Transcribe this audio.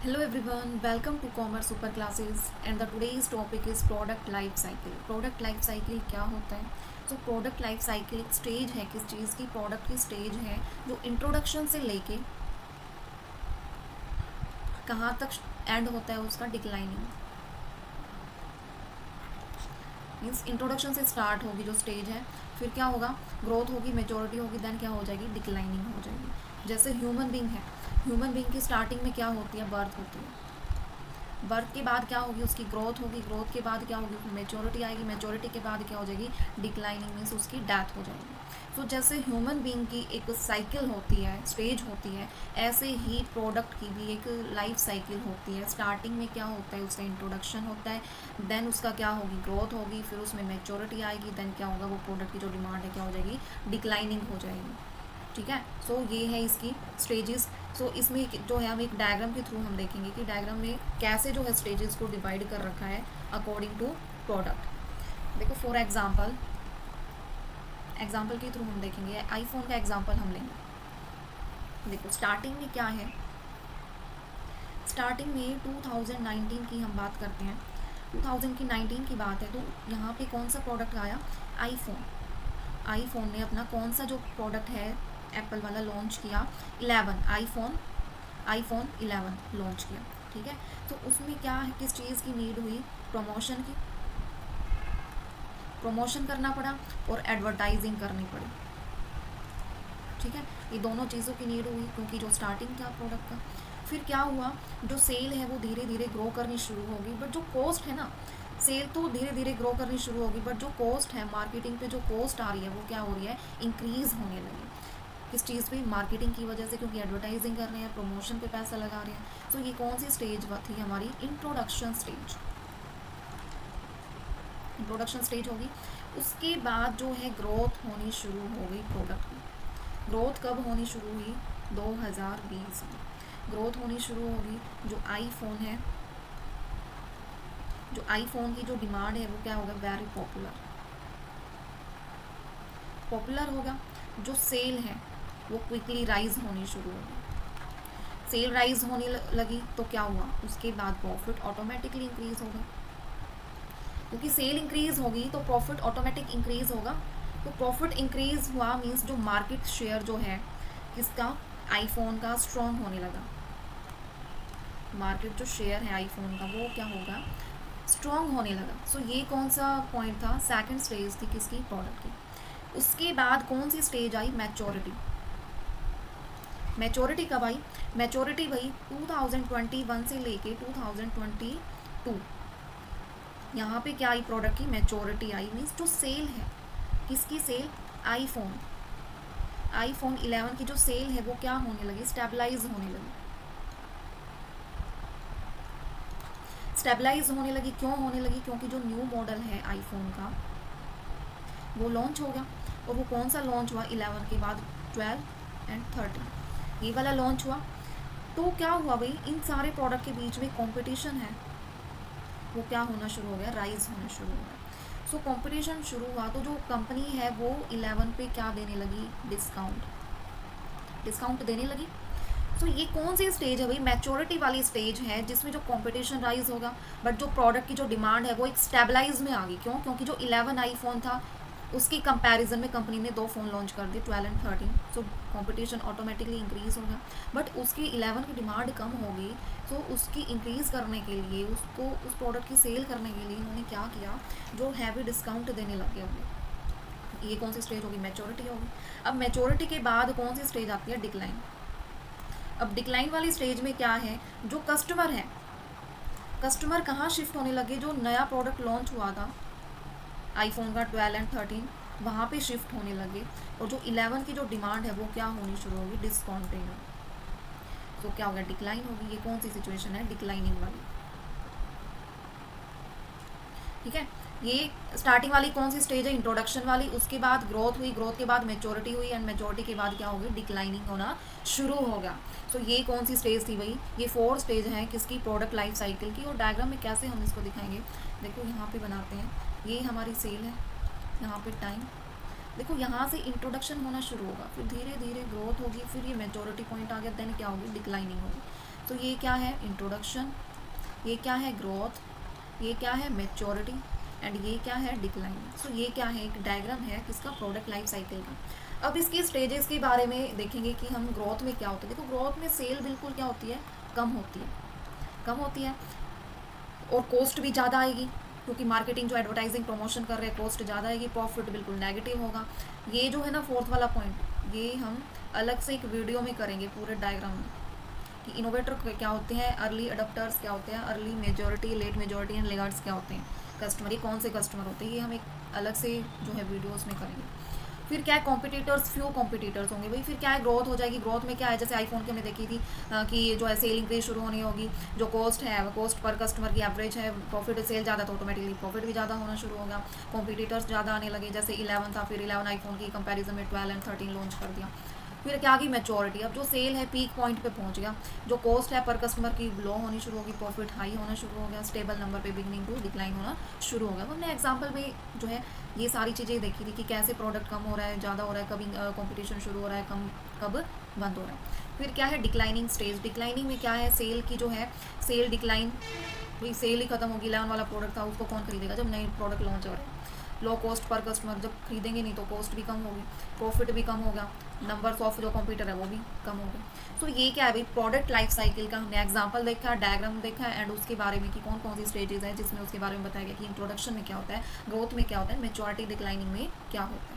Hello everyone, welcome to Commerce Super Classes and the today's topic is product life cycle. Product life cycle क्या होता है? तो product life cycle एक stage है, किस चीज़ की? प्रोडक्ट की स्टेज है जो इंट्रोडक्शन से लेके कहाँ तक एंड होता है उसका डिक्लाइनिंग। मीन्स इंट्रोडक्शन से स्टार्ट होगी जो स्टेज है, फिर क्या होगा? ग्रोथ होगी, मेजोरिटी होगी, देन क्या हो जाएगी? डिक्लाइनिंग हो जाएगी। जैसे ह्यूमन बींग है, ह्यूमन बींग की स्टार्टिंग में क्या होती है? बर्थ होती है। बर्थ के बाद क्या होगी? उसकी ग्रोथ होगी, ग्रोथ के बाद क्या होगी? मेच्योरिटी आएगी, मेच्योरिटी के बाद क्या हो जाएगी? डिक्लाइनिंग मीन्स उसकी डेथ हो जाएगी। तो जैसे ह्यूमन बीइंग की एक साइकिल होती है, स्टेज होती है, ऐसे ही प्रोडक्ट की भी एक लाइफ साइकिल होती है। स्टार्टिंग में क्या होता है? उसका इंट्रोडक्शन होता है, देन उसका क्या होगी? ग्रोथ होगी, फिर उसमें मेच्योरिटी आएगी, देन क्या होगा? वो प्रोडक्ट की जो डिमांड है क्या हो जाएगी? डिक्लाइनिंग हो जाएगी। ठीक है। सो ये है इसकी स्टेजेस। सो इसमें जो है हम एक डायग्राम के थ्रू हम देखेंगे कि डायग्राम में कैसे जो है स्टेजेस को डिवाइड कर रखा है अकॉर्डिंग टू प्रोडक्ट। देखो फॉर एग्जांपल के थ्रू हम देखेंगे, आईफोन का एग्जांपल हम लेंगे। देखो स्टार्टिंग में क्या है? स्टार्टिंग में 2019 की हम बात करते हैं, 2019 की बात है, तो यहाँ पे कौन सा प्रोडक्ट आया? आईफोन। आईफोन ने अपना कौन सा जो प्रोडक्ट है एप्पल वाला लॉन्च किया? 11 आईफोन 11 लॉन्च किया। ठीक है। तो उसमें क्या है, किस चीज़ की नीड हुई? प्रमोशन की। प्रमोशन करना पड़ा और एडवर्टाइजिंग करनी पड़ी। ठीक है। ये दोनों चीज़ों की नीड हुई क्योंकि जो स्टार्टिंग था प्रोडक्ट का। फिर क्या हुआ? जो सेल है वो धीरे धीरे ग्रो करनी शुरू होगी, बट जो कॉस्ट है ना, सेल तो धीरे धीरे ग्रो करनी शुरू होगी, बट जो कॉस्ट है मार्केटिंग पे, जो कॉस्ट आ रही है वो क्या हो रही है? इंक्रीज होने लगी। किस चीज़ पे? मार्केटिंग की वजह से, क्योंकि एडवर्टाइजिंग कर रहे हैं, प्रमोशन पे पैसा लगा रहे हैं। तो ये कौन सी स्टेज थी हमारी? Introduction stage. इंट्रोडक्शन स्टेज होगी। उसके बाद जो है ग्रोथ होनी शुरू हो गई प्रोडक्ट की। ग्रोथ कब होनी शुरू हुई? 2020 में ग्रोथ होनी शुरू होगी। जो आईफोन है, जो आईफोन की जो डिमांड है वो क्या होगा? Very popular. पॉपुलर होगा। जो सेल है वो क्विकली राइज होनी शुरू होगी। सेल राइज होने लगी तो क्या हुआ? उसके बाद प्रॉफिट ऑटोमेटिकली इंक्रीज होगा, क्योंकि सेल इंक्रीज होगी तो प्रॉफिट ऑटोमेटिक इंक्रीज होगा। तो प्रॉफिट इंक्रीज हुआ मीन्स जो मार्केट शेयर जो है किसका? आईफोन का स्ट्रॉन्ग होने लगा। मार्केट जो शेयर है आईफोन का वो क्या होगा? स्ट्रॉन्ग होने लगा। सो ये कौन सा पॉइंट था? सेकंड स्टेज थी किसकी? प्रोडक्ट की। उसके बाद कौन सी स्टेज आई? मैच्योरिटी। मैच्योरिटी कब आई? मैच्योरिटी भाई 2021 से लेके 2022, यहाँ पे क्या आई? प्रोडक्ट की मैच्योरिटी आई। मीन्स जो सेल है, किसकी सेल? आईफोन 11 की जो सेल है वो क्या होने लगी? स्टेबलाइज होने लगी। स्टेबलाइज होने लगी क्यों होने लगी? क्योंकि जो न्यू मॉडल है आईफोन का वो लॉन्च हो गया। और वो कौन सा लॉन्च हुआ? 11 के बाद 12 एंड 13 ये वाला लॉन्च हुआ। तो क्या हुआ भाई? इन सारे प्रोडक्ट के बीच में कंपटीशन है वो क्या होना शुरू हो गया? राइज होना शुरू हो गया। सो कंपटीशन शुरू हुआ तो जो कंपनी है वो 11 पे क्या देने लगी? डिस्काउंट देने लगी। सो ये कौन सी स्टेज है भाई? मैच्योरिटी वाली स्टेज है जिसमें जो कंपटीशन राइज होगा, बट जो प्रोडक्ट की जो डिमांड है वो एक स्टेबलाइज में आ गई। क्यों? क्योंकि जो 11 आईफोन था उसकी कंपैरिजन में कंपनी ने 2 फ़ोन लॉन्च कर दिए, 12 and 13। So competition automatically increase होगा, बट उसकी 11 की डिमांड कम होगी। सो उसकी इंक्रीज़ करने के लिए, उसको उस प्रोडक्ट की सेल करने के लिए उन्होंने क्या किया? जो हैवी डिस्काउंट देने लग गए होंगे। ये कौन सी स्टेज होगी? मैच्योरिटी होगी। अब मैच्योरिटी के बाद कौन सी स्टेज आती है? डिक्लाइन। अब डिक्लाइन वाली स्टेज में क्या है? जो कस्टमर है, कस्टमर कहाँ शिफ्ट होने लगे? जो नया प्रोडक्ट लॉन्च हुआ था आईफोन का 12 एंड 13, वहाँ पे शिफ्ट होने लगे। और जो 11 की जो डिमांड है वो क्या होनी शुरू होगी? डिस्काउंटिंग। तो क्या होगा? डिक्लाइन होगी। ये कौन सी सिचुएशन है? डिक्लाइनिंग वाली। ठीक है। ये स्टार्टिंग वाली कौन सी स्टेज है? इंट्रोडक्शन वाली। उसके बाद ग्रोथ हुई, ग्रोथ के बाद मेच्योरिटी हुई, एंड मेच्योरिटी के बाद क्या होगी? डिक्लाइनिंग होना शुरू होगा। सो ये कौन सी स्टेज थी भाई? ये 4 स्टेज है किसकी? प्रोडक्ट लाइफ साइकिल की। और डायग्राम में कैसे हम इसको दिखाएंगे? देखो यहाँ पे बनाते हैं, ये हमारी सेल है, यहाँ पे टाइम। देखो यहाँ से इंट्रोडक्शन होना शुरू होगा, फिर धीरे धीरे ग्रोथ होगी, फिर ये मेजोरिटी पॉइंट आ गया, देन क्या होगी? डिक्लाइनिंग होगी। तो ये क्या है इंट्रोडक्शन, ये क्या है ग्रोथ, ये क्या है मैच्योरिटी एंड ये क्या है डिक्लाइन। सो ये क्या है, एक डायग्राम है किसका, प्रोडक्ट लाइफ साइकिल का। अब इसकी स्टेजेस के बारे में देखेंगे कि हम ग्रोथ में क्या होता है। देखो ग्रोथ में सेल बिल्कुल क्या होती है, कम होती है, कम होती है, और कॉस्ट भी ज़्यादा आएगी क्योंकि मार्केटिंग जो एडवर्टाइजिंग प्रमोशन कर रहे हैं कॉस्ट ज़्यादा आएगी, प्रॉफिट बिल्कुल नेगेटिव होगा। ये जो है ना फोर्थ वाला पॉइंट, ये हम अलग से एक वीडियो में करेंगे पूरे डायग्राम में कि इनोवेटर क्या होते हैं, अर्ली अडप्टर्स क्या होते हैं, early majority, late majority and laggards क्या होते हैं, कस्टमर ये कौन से कस्टमर होते हैं, ये हम एक अलग से जो है वीडियोस में करेंगे। फिर क्या है कॉम्पिटिटर्स, फ्यू कॉम्पिटिटर्स होंगे भाई। फिर क्या है ग्रोथ हो जाएगी। ग्रोथ में क्या है, जैसे आईफोन की हमने देखी थी कि जो है सेल इंक्रीज शुरू होनी होगी, जो कॉस्ट है वो कॉस्ट पर कस्टमर की एवरेज है, प्रॉफिट सेल ज़्यादा तो ऑटोमेटिकली प्रॉफिट भी ज़्यादा होना शुरू होगा, कॉम्पिटिटर्स ज़्यादा आने लगे। जैसे 11 था, फिर 11 आईफोन की कंपैरिजन में 12 एंड 13 लॉन्च कर दिया। फिर क्या आ गई मैच्योरिटी, अब जो सेल है पीक पॉइंट पे पहुंच गया, जो कॉस्ट है पर कस्टमर की लो होनी शुरू होगी, प्रॉफिट हाई होना शुरू हो गया, स्टेबल नंबर पे बिगनिंग टू डिक्लाइन होना शुरू हो गया। हमने एग्जांपल में जो है ये सारी चीज़ें देखी थी कि कैसे प्रोडक्ट कम हो रहा है, ज़्यादा हो रहा है, कभी कंपटीशन शुरू हो रहा है, कम कब बंद हो रहा है। फिर क्या है डिक्लाइनिंग स्टेज। डिक्लाइनिंग में क्या है, सेल की जो है सेल डिक्लाइन, भाई सेल ही खत्म होगी। 11 वाला प्रोडक्ट था उसको कौन खरीदेगा जब नए प्रोडक्ट लॉन्च हो रहे हैं। लो कॉस्ट पर कस्टमर जब खरीदेंगे नहीं तो कॉस्ट भी कम होगी, प्रॉफिट भी कम होगा, नंबर्स ऑफ जो कंप्यूटर है वो भी कम हो गए। तो ये क्या है भाई प्रोडक्ट लाइफ साइकिल का हमने एग्जांपल देखा, डायग्राम देखा एंड उसके बारे में कि कौन कौन सी स्टेजेस है जिसमें उसके बारे में बताया गया कि इंट्रोडक्शन में क्या होता है, ग्रोथ में क्या होता है, मैच्योरिटी डिक्लाइनिंग में क्या होता है।